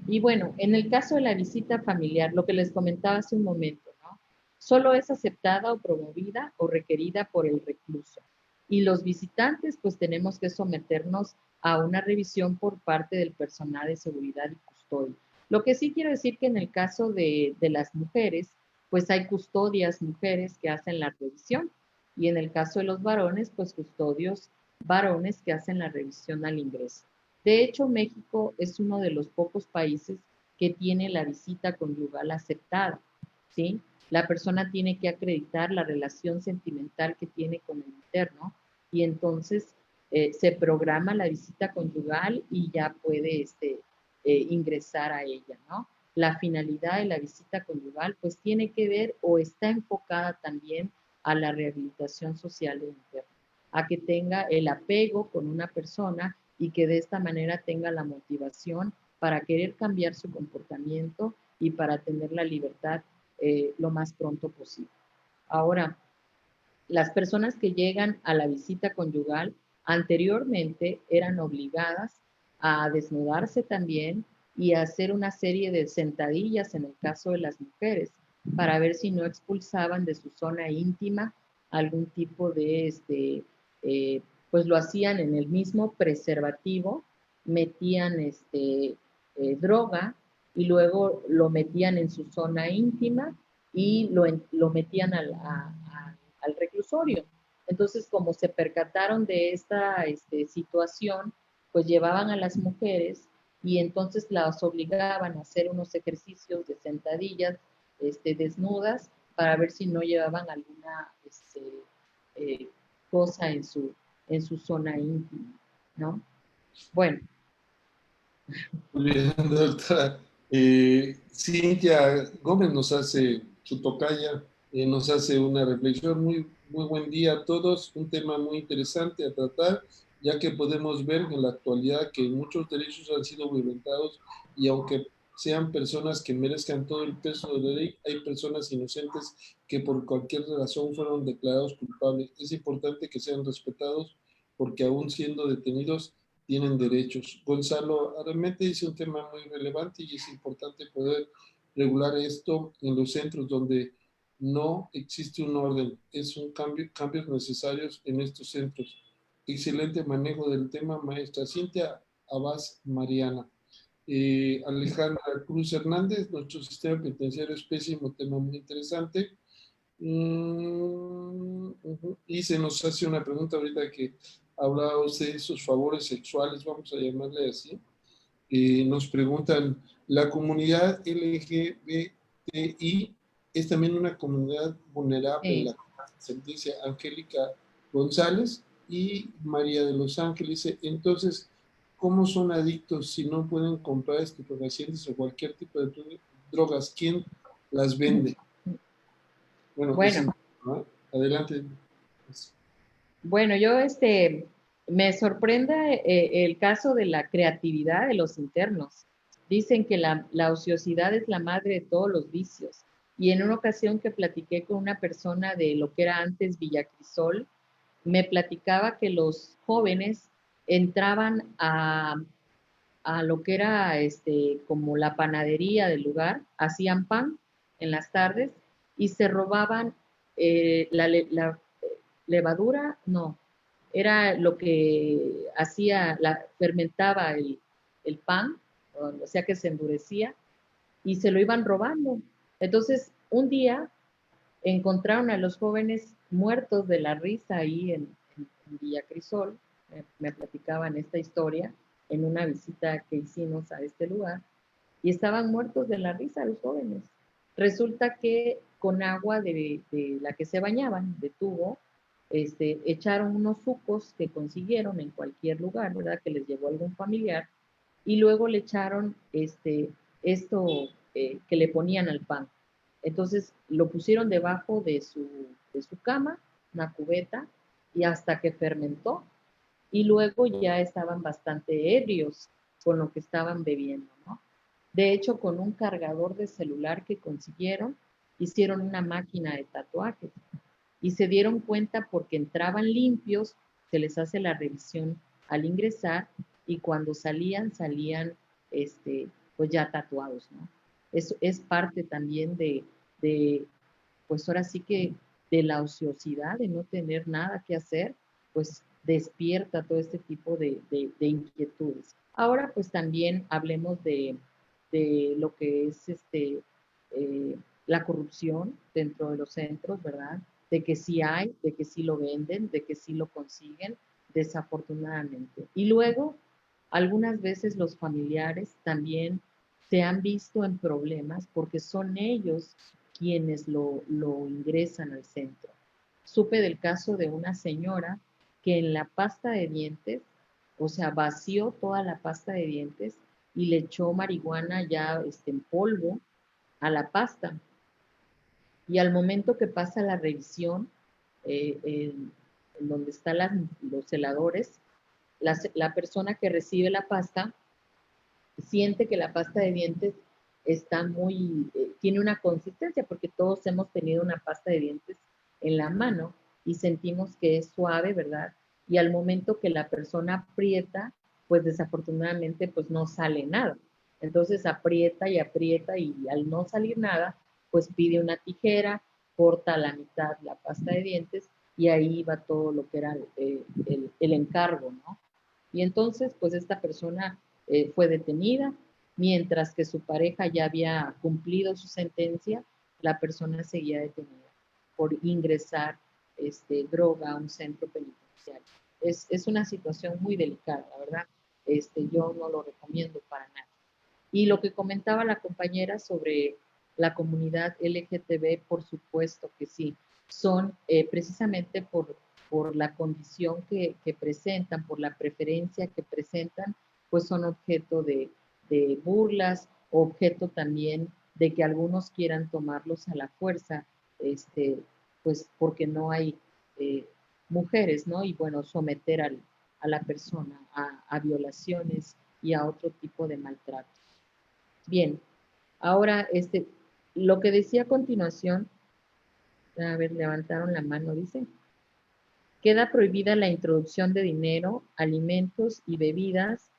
Y bueno, en el caso de la visita familiar, lo que les comentaba hace un momento, ¿no? Solo es aceptada o promovida o requerida por el recluso. Y los visitantes, pues tenemos que someternos a una revisión por parte del personal de seguridad y custodia. Lo que sí quiero decir que en el caso de las mujeres, pues hay custodias mujeres que hacen la revisión. Y en el caso de los varones, pues custodios varones que hacen la revisión al ingreso. De hecho, México es uno de los pocos países que tiene la visita conyugal aceptada, ¿sí? La persona tiene que acreditar la relación sentimental que tiene con el interno y entonces se programa la visita conyugal y ya puede ingresar a ella, ¿no? La finalidad de la visita conyugal pues tiene que ver o está enfocada también a la rehabilitación social del interno, a que tenga el apego con una persona y que de esta manera tenga la motivación para querer cambiar su comportamiento y para tener la libertad lo más pronto posible. Ahora, las personas que llegan a la visita conyugal anteriormente eran obligadas a desnudarse también y a hacer una serie de sentadillas en el caso de las mujeres para ver si no expulsaban de su zona íntima algún tipo de, pues lo hacían en el mismo preservativo, metían droga y luego lo metían en su zona íntima y lo metían al reclusorio. Entonces, como se percataron de esta situación, pues llevaban a las mujeres y entonces las obligaban a hacer unos ejercicios de sentadillas desnudas para ver si no llevaban alguna eh, cosa en su zona íntima, ¿no? Bueno. Muy bien, doctora. Cintia Gómez nos hace, su tocaya, nos hace una reflexión. Muy buen día a todos. Un tema muy interesante a tratar, ya que podemos ver en la actualidad que muchos derechos han sido violentados y aunque sean personas que merezcan todo el peso de la ley, hay personas inocentes que por cualquier razón fueron declarados culpables. Es importante que sean respetados porque aún siendo detenidos tienen derechos. Gonzalo Arremete dice un tema muy relevante y es importante poder regular esto en los centros donde no existe un orden. Es un cambios necesarios en estos centros. Excelente manejo del tema, maestra Cintia Abás Mariana. Alejandra Cruz Hernández, nuestro sistema penitenciario es pésimo, tema muy interesante. Y se nos hace una pregunta ahorita que hablaba usted de esos favores sexuales, vamos a llamarle así. Nos preguntan, ¿la comunidad LGBTI es también una comunidad vulnerable? La sentencia Angélica González y María de los Ángeles. Entonces, ¿cómo son adictos si no pueden comprar estupefacientes o cualquier tipo de drogas? ¿Quién las vende? Bueno, Bueno, ¿no? Adelante. bueno, yo me sorprende el caso de la creatividad de los internos. Dicen que la ociosidad es la madre de todos los vicios. Y en una ocasión que platiqué con una persona de lo que era antes Villa Crisol, me platicaba que los jóvenes entraban a lo que era como la panadería del lugar, hacían pan en las tardes y se robaban la levadura, no, era lo que hacía, fermentaba el pan, o sea que se endurecía, y se lo iban robando. Entonces, un día encontraron a los jóvenes muertos de la risa ahí en Villa Crisol, me platicaban esta historia en una visita que hicimos a este lugar, y estaban muertos de la risa los jóvenes. Resulta que con agua de la que se bañaban, de tubo, echaron unos sucos que consiguieron en cualquier lugar, ¿verdad? Que les llevó algún familiar, y luego le echaron esto que le ponían al pan. Entonces lo pusieron debajo de su cama, una cubeta, y hasta que fermentó. Y luego ya estaban bastante ebrios con lo que estaban bebiendo, ¿no? De hecho, con un cargador de celular que consiguieron, hicieron una máquina de tatuajes y se dieron cuenta porque entraban limpios, se les hace la revisión al ingresar y cuando salían pues ya tatuados, ¿no? Eso es parte también pues ahora sí que de la ociosidad, de no tener nada que hacer, pues despierta todo este tipo de inquietudes. Ahora pues también hablemos de lo que es la corrupción dentro de los centros, ¿verdad? De que sí hay, de que sí lo venden, de que sí lo consiguen, desafortunadamente. Y luego, algunas veces los familiares también se han visto en problemas porque son ellos quienes lo ingresan al centro. Supe del caso de una señora que en la pasta de dientes, o sea, vació toda la pasta de dientes y le echó marihuana ya en polvo a la pasta. Y al momento que pasa la revisión, en donde están los heladores, la persona que recibe la pasta siente que la pasta de dientes está tiene una consistencia, porque todos hemos tenido una pasta de dientes en la mano y sentimos que es suave, ¿verdad? Y al momento que la persona aprieta, pues desafortunadamente pues no sale nada. Entonces aprieta y al no salir nada, pues pide una tijera, corta a la mitad la pasta de dientes y ahí va todo lo que era el encargo, ¿no? Y entonces, pues esta persona fue detenida, mientras que su pareja ya había cumplido su sentencia, la persona seguía detenida por ingresar droga a un centro penitenciario. Es una situación muy delicada, la verdad. Yo no lo recomiendo para nada. Y lo que comentaba la compañera sobre la comunidad LGTB, por supuesto que sí, son precisamente por la condición que presentan, por la preferencia que presentan, pues son objeto de burlas, objeto también de que algunos quieran tomarlos a la fuerza, pues porque no hay mujeres, ¿no? Y bueno, someter a la persona a violaciones y a otro tipo de maltrato. Bien, ahora lo que decía a continuación, a ver, levantaron la mano, dice, queda prohibida la introducción de dinero, alimentos y bebidas.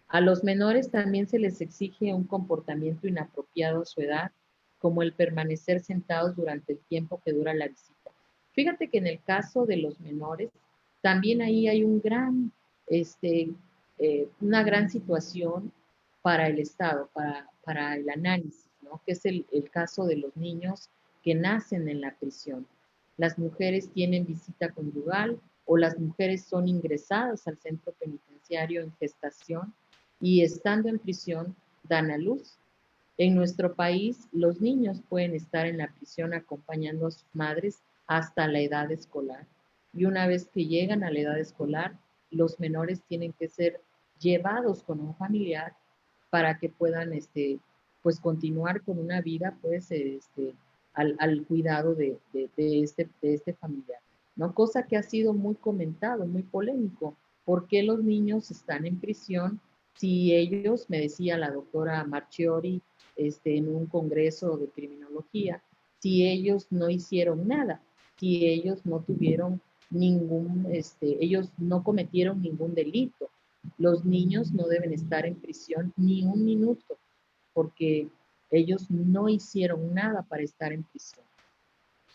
A los menores también se les exige un comportamiento inapropiado a su edad, como el permanecer sentados durante el tiempo que dura la visita. Fíjate que en el caso de los menores, también ahí hay una gran situación para el Estado, para el análisis, ¿no? Que es el caso de los niños que nacen en la prisión. Las mujeres tienen visita conyugal o las mujeres son ingresadas al centro penitenciario en gestación y estando en prisión dan a luz. En nuestro país, los niños pueden estar en la prisión acompañando a sus madres hasta la edad escolar. Y una vez que llegan a la edad escolar, los menores tienen que ser llevados con un familiar para que puedan pues continuar con una vida pues al cuidado de este familiar, ¿no? Cosa que ha sido muy comentado, muy polémico. ¿Por qué los niños están en prisión si ellos, me decía la doctora Marchiori en un congreso de criminología, si ellos no hicieron nada, si ellos no tuvieron ellos no cometieron ningún delito? Los niños no deben estar en prisión ni un minuto porque ellos no hicieron nada para estar en prisión,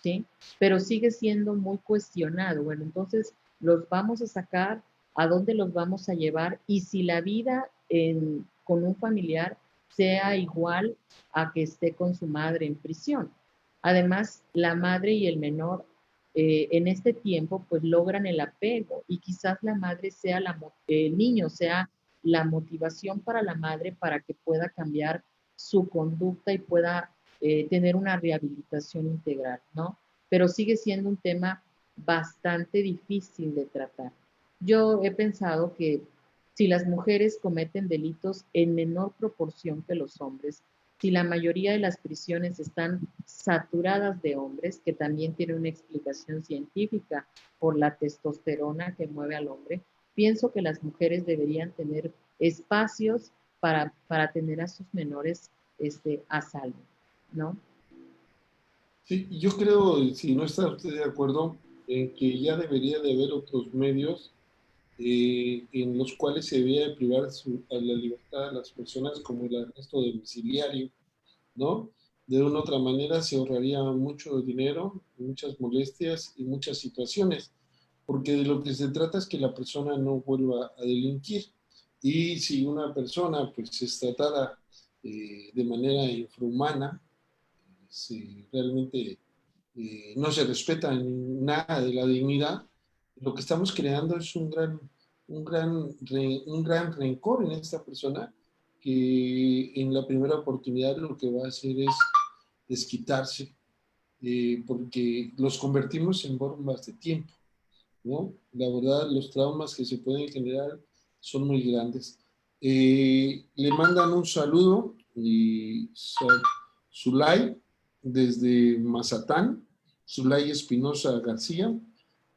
¿sí? Pero sigue siendo muy cuestionado. Bueno, entonces los vamos a sacar, ¿a dónde los vamos a llevar? Y si la vida con un familiar sea igual a que esté con su madre en prisión. Además, la madre y el menor en este tiempo pues logran el apego y quizás la madre sea el niño sea la motivación para la madre para que pueda cambiar su conducta y pueda tener una rehabilitación integral, ¿no? Pero sigue siendo un tema bastante difícil de tratar. Yo he pensado que si las mujeres cometen delitos en menor proporción que los hombres, si la mayoría de las prisiones están saturadas de hombres, que también tiene una explicación científica por la testosterona que mueve al hombre, pienso que las mujeres deberían tener espacios para tener a sus menores a salvo, ¿no? Sí, yo creo, si no está usted de acuerdo, en que ya debería de haber otros medios en los cuales se debía de privar a la libertad a las personas, como el arresto domiciliario, ¿no? De una u otra manera se ahorraría mucho dinero, muchas molestias y muchas situaciones, porque de lo que se trata es que la persona no vuelva a delinquir. Y si una persona pues es tratada de manera infrahumana, si realmente no se respeta nada de la dignidad, lo que estamos creando es un gran rencor en esta persona que en la primera oportunidad lo que va a hacer es desquitarse, porque los convertimos en bombas de tiempo, ¿no? La verdad, los traumas que se pueden generar son muy grandes. Le mandan un saludo y Zulay desde Mazatán, Zulay Espinosa García.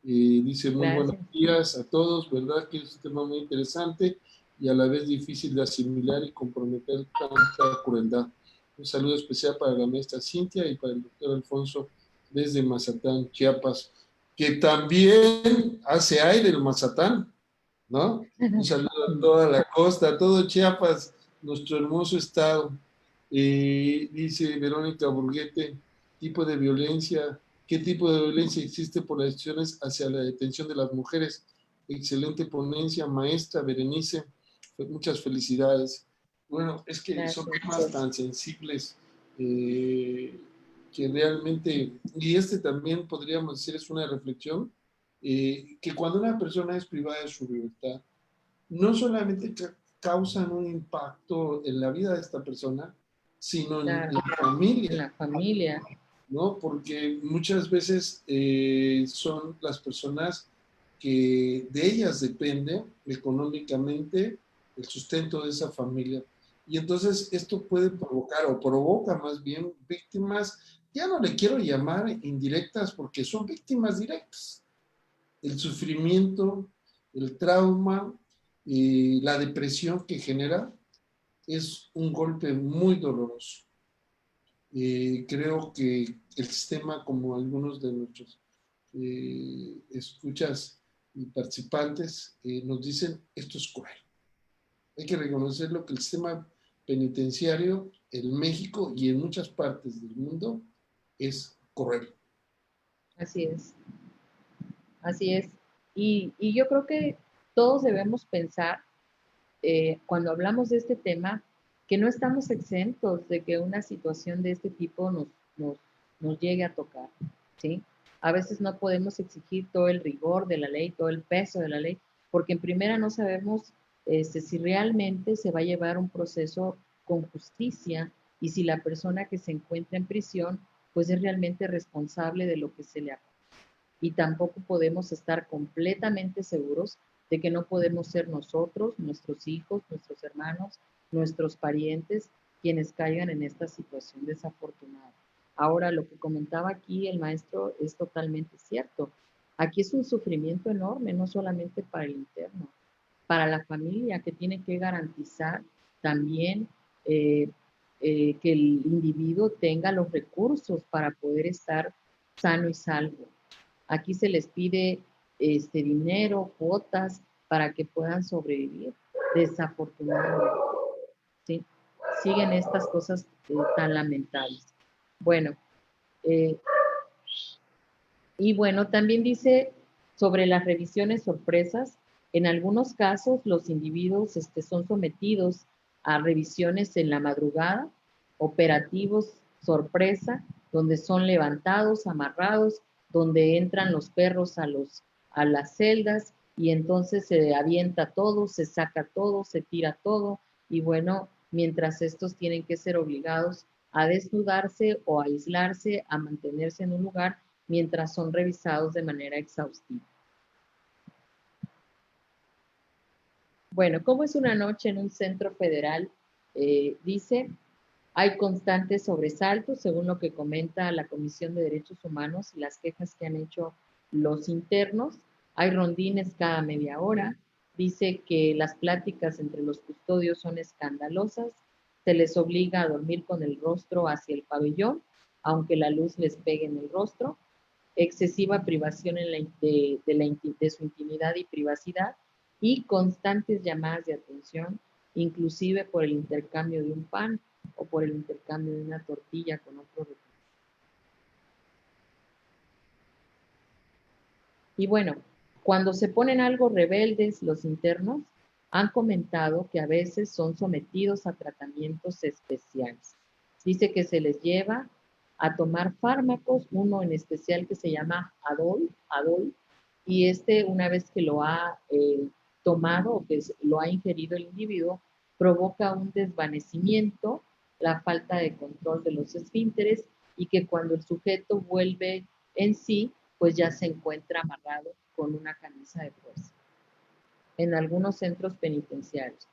Dice muy buenos Gracias. días a todos, ¿verdad? Que es un tema muy interesante y a la vez difícil de asimilar y comprometer tanta crueldad. Un saludo especial para la maestra Cintia y para el doctor Alfonso desde Mazatán, Chiapas, que también hace aire el Mazatán, ¿no? Un saludo a toda la costa, a todo Chiapas, nuestro hermoso estado. Dice Verónica Burguete, tipo de violencia, ¿qué tipo de violencia existe por las acciones hacia la detención de las mujeres? Excelente ponencia, maestra Berenice. muchas felicidades. Bueno, es que Gracias. son temas tan sensibles que realmente, y este también podríamos decir es una reflexión, que cuando una persona es privada de su libertad, no solamente causan un impacto en la vida de esta persona, sino en la familia. En la familia. ¿No? Porque muchas veces son las personas que de ellas depende económicamente el sustento de esa familia. Y entonces esto puede provocar, o provoca más bien, víctimas, ya no le quiero llamar indirectas porque son víctimas directas. El sufrimiento, el trauma y la depresión que genera es un golpe muy doloroso. Creo que el sistema, como algunos de nuestros escuchas y participantes nos dicen, esto es cruel. Hay que reconocerlo que el sistema penitenciario en México y en muchas partes del mundo es cruel. Así es. Así es. Y yo creo que todos debemos pensar, cuando hablamos de este tema, que no estamos exentos de que una situación de este tipo nos llegue a tocar, ¿sí? A veces no podemos exigir todo el rigor de la ley, todo el peso de la ley, porque en primera no sabemos si realmente se va a llevar un proceso con justicia y si la persona que se encuentra en prisión pues es realmente responsable de lo que se le ha. Y tampoco podemos estar completamente seguros de que no podemos ser nosotros, nuestros hijos, nuestros hermanos, nuestros parientes, quienes caigan en esta situación desafortunada. Ahora, lo que comentaba aquí el maestro es totalmente cierto. Aquí es un sufrimiento enorme, no solamente para el interno, para la familia que tiene que garantizar también que el individuo tenga los recursos para poder estar sano y salvo. Aquí se les pide dinero, cuotas para que puedan sobrevivir. Desafortunadamente, ¿sí? Siguen estas cosas tan lamentables. Bueno, eh, y bueno, también dice sobre las revisiones sorpresas. En algunos casos, los individuos son sometidos a revisiones en la madrugada, operativos sorpresa, donde son levantados, amarrados, donde entran los perros a las celdas y entonces se avienta todo, se saca todo, se tira todo y bueno, mientras estos tienen que ser obligados a desnudarse o a aislarse, a mantenerse en un lugar mientras son revisados de manera exhaustiva. Bueno, ¿cómo es una noche en un centro federal? Dice, hay constantes sobresaltos, según lo que comenta la Comisión de Derechos Humanos y las quejas que han hecho los internos. Hay rondines cada media hora. Dice que las pláticas entre los custodios son escandalosas. Se les obliga a dormir con el rostro hacia el pabellón, aunque la luz les pegue en el rostro. Excesiva privación de su intimidad y privacidad y constantes llamadas de atención, inclusive por el intercambio de un pan o por el intercambio de una tortilla con otro recurso. Y bueno, cuando se ponen algo rebeldes los internos, han comentado que a veces son sometidos a tratamientos especiales. Dice que se les lleva a tomar fármacos, uno en especial que se llama Adol, y una vez que lo ha tomado o que lo ha ingerido el individuo, provoca un desvanecimiento, la falta de control de los esfínteres y que cuando el sujeto vuelve en sí, pues ya se encuentra amarrado con una camisa de fuerza en algunos centros penitenciarios.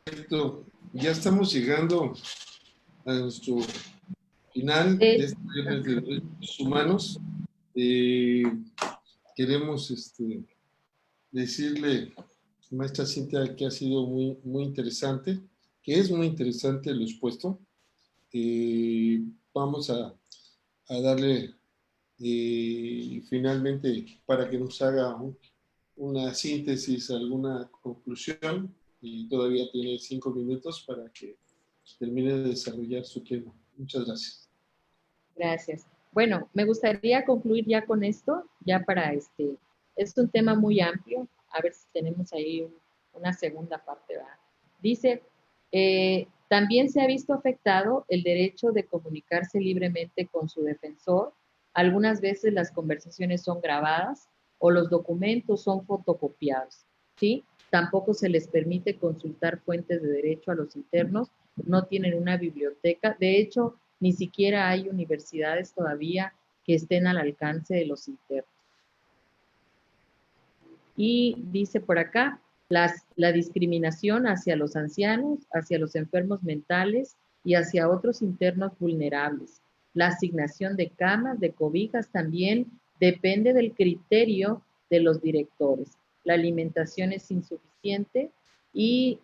Perfecto. Ya estamos llegando a nuestro final de este Viernes de Derechos Humanos. Queremos decirle, maestra Cintia, que ha sido muy, muy interesante, que es muy interesante lo expuesto. Vamos a darle finalmente para que nos haga una síntesis, alguna conclusión, y todavía tiene 5 minutos para que termine de desarrollar su tema. Muchas gracias. Gracias. Bueno, me gustaría concluir ya con esto, ya para es un tema muy amplio, a ver si tenemos ahí una segunda parte, ¿verdad? Dice, también se ha visto afectado el derecho de comunicarse libremente con su defensor. Algunas veces las conversaciones son grabadas o los documentos son fotocopiados, ¿sí? Tampoco se les permite consultar fuentes de derecho a los internos, no tienen una biblioteca. De hecho, ni siquiera hay universidades todavía que estén al alcance de los internos. Y dice por acá, la discriminación hacia los ancianos, hacia los enfermos mentales y hacia otros internos vulnerables. La asignación de camas, de cobijas también depende del criterio de los directores. La alimentación es insuficiente y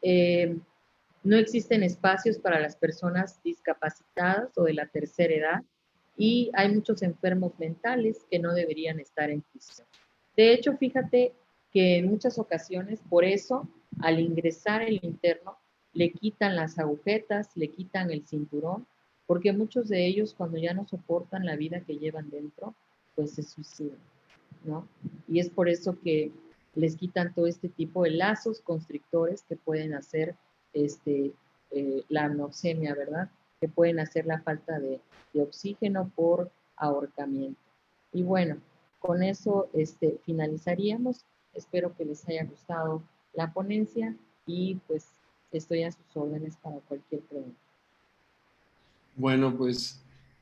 no existen espacios para las personas discapacitadas o de la tercera edad y hay muchos enfermos mentales que no deberían estar en prisión. De hecho, fíjate que en muchas ocasiones, por eso, al ingresar el interno, le quitan las agujetas, le quitan el cinturón, porque muchos de ellos cuando ya no soportan la vida que llevan dentro, pues se suicidan, ¿no? Y es por eso que les quitan todo este tipo de lazos constrictores que pueden hacer este, la anoxemia, ¿verdad? Que pueden hacer la falta de oxígeno por ahorcamiento. Y bueno, con eso finalizaríamos. Espero que les haya gustado la ponencia y pues estoy a sus órdenes para cualquier pregunta. Bueno, pues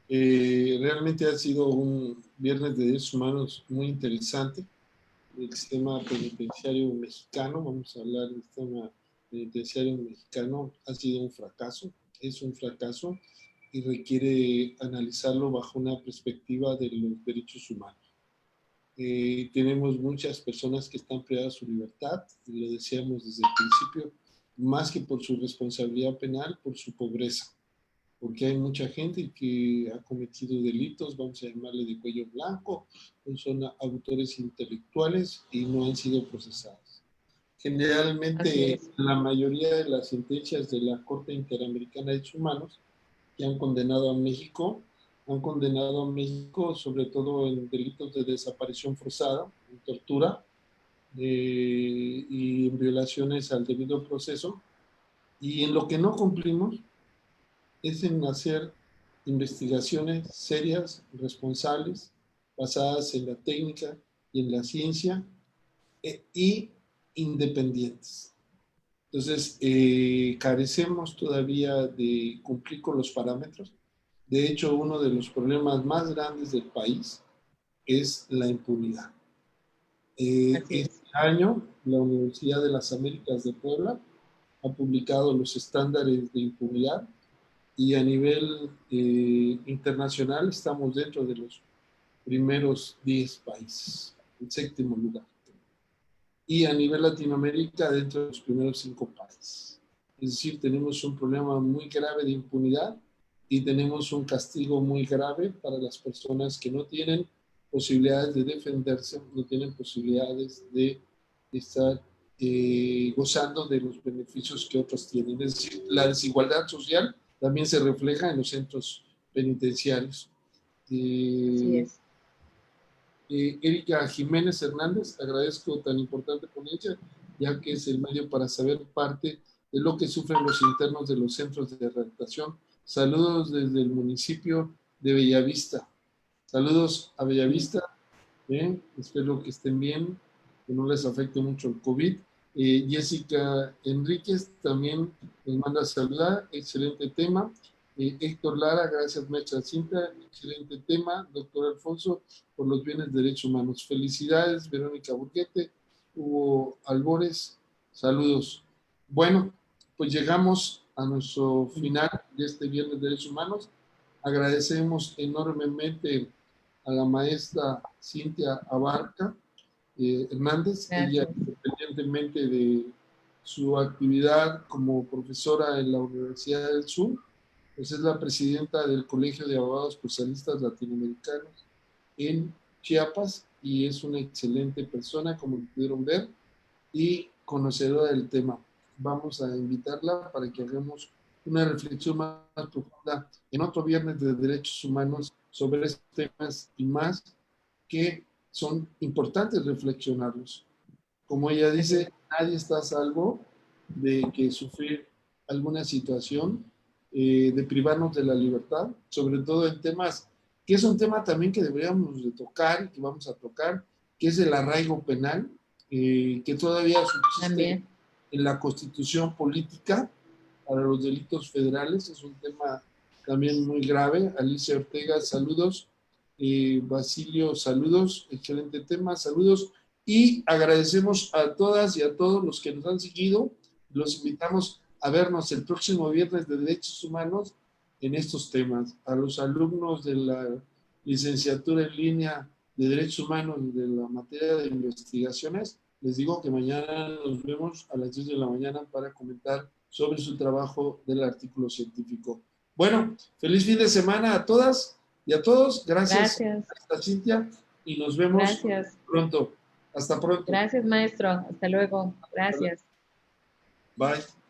realmente ha sido un viernes de derechos humanos muy interesante. El sistema penitenciario mexicano, vamos a hablar del sistema penitenciario mexicano, ha sido un fracaso, es un fracaso y requiere analizarlo bajo una perspectiva de los derechos humanos. Tenemos muchas personas que están privadas de su libertad, y lo decíamos desde el principio, más que por su responsabilidad penal, por su pobreza, porque hay mucha gente que ha cometido delitos, vamos a llamarle de cuello blanco, son autores intelectuales y no han sido procesados. Generalmente, la mayoría de las sentencias de la Corte Interamericana de Derechos Humanos que han condenado a México, sobre todo en delitos de desaparición forzada, en tortura y en violaciones al debido proceso. Y en lo que no cumplimos es en hacer investigaciones serias, responsables, basadas en la técnica y en la ciencia y independientes. Entonces, carecemos todavía de cumplir con los parámetros. De hecho, uno de los problemas más grandes del país es la impunidad. Este año, la Universidad de las Américas de Puebla ha publicado los estándares de impunidad y a nivel internacional estamos dentro de los primeros 10 países, el séptimo lugar. Y a nivel Latinoamérica dentro de los primeros 5 países. Es decir, tenemos un problema muy grave de impunidad y tenemos un castigo muy grave para las personas que no tienen posibilidades de defenderse, no tienen posibilidades de estar gozando de los beneficios que otros tienen. Es decir, la desigualdad social también se refleja en los centros penitenciarios. Así es. Erika Jiménez Hernández, agradezco tan importante ponencia, ya que es el medio para saber parte de lo que sufren los internos de los centros de rehabilitación. Saludos desde el municipio de Bellavista. Saludos a Bellavista. Espero que estén bien, que no les afecte mucho el COVID. Jessica Enríquez también nos manda a saludar. Excelente tema. Héctor Lara, gracias Mecha Cinta, excelente tema. Doctor Alfonso, por los bienes de derechos humanos. Felicidades, Verónica Burguete, Hugo Albores, saludos. Bueno, pues llegamos a nuestro final de este viernes de derechos humanos. Agradecemos enormemente a la maestra Cintia Abarca Hernández. Gracias. Ella, independientemente de su actividad como profesora en la Universidad del Sur, pues es la presidenta del Colegio de Abogados Procesalistas Latinoamericanos en Chiapas y es una excelente persona, como pudieron ver, y conocedora del tema. Vamos a invitarla para que hagamos una reflexión más profunda en otro viernes de derechos humanos sobre estos temas y más que son importantes reflexionarlos. Como ella dice, nadie está a salvo de que sufrir alguna situación, de privarnos de la libertad, sobre todo en temas, que es un tema también que deberíamos de tocar y que vamos a tocar, que es el arraigo penal, que todavía subsiste También. en la Constitución política para los delitos federales. Es un tema también muy grave. Alicia Ortega, saludos. Basilio, saludos. Excelente tema, saludos. Y agradecemos a todas y a todos los que nos han seguido. Los invitamos a vernos el próximo viernes de Derechos Humanos en estos temas. A los alumnos de la licenciatura en línea de Derechos Humanos de la materia de investigaciones, les digo que mañana nos vemos a las 10 de la mañana para comentar sobre su trabajo del artículo científico. Bueno, feliz fin de semana a todas y a todos. Gracias. A Cintia, y nos vemos pronto. Hasta pronto. Gracias, maestro. Hasta luego. Gracias. Bye.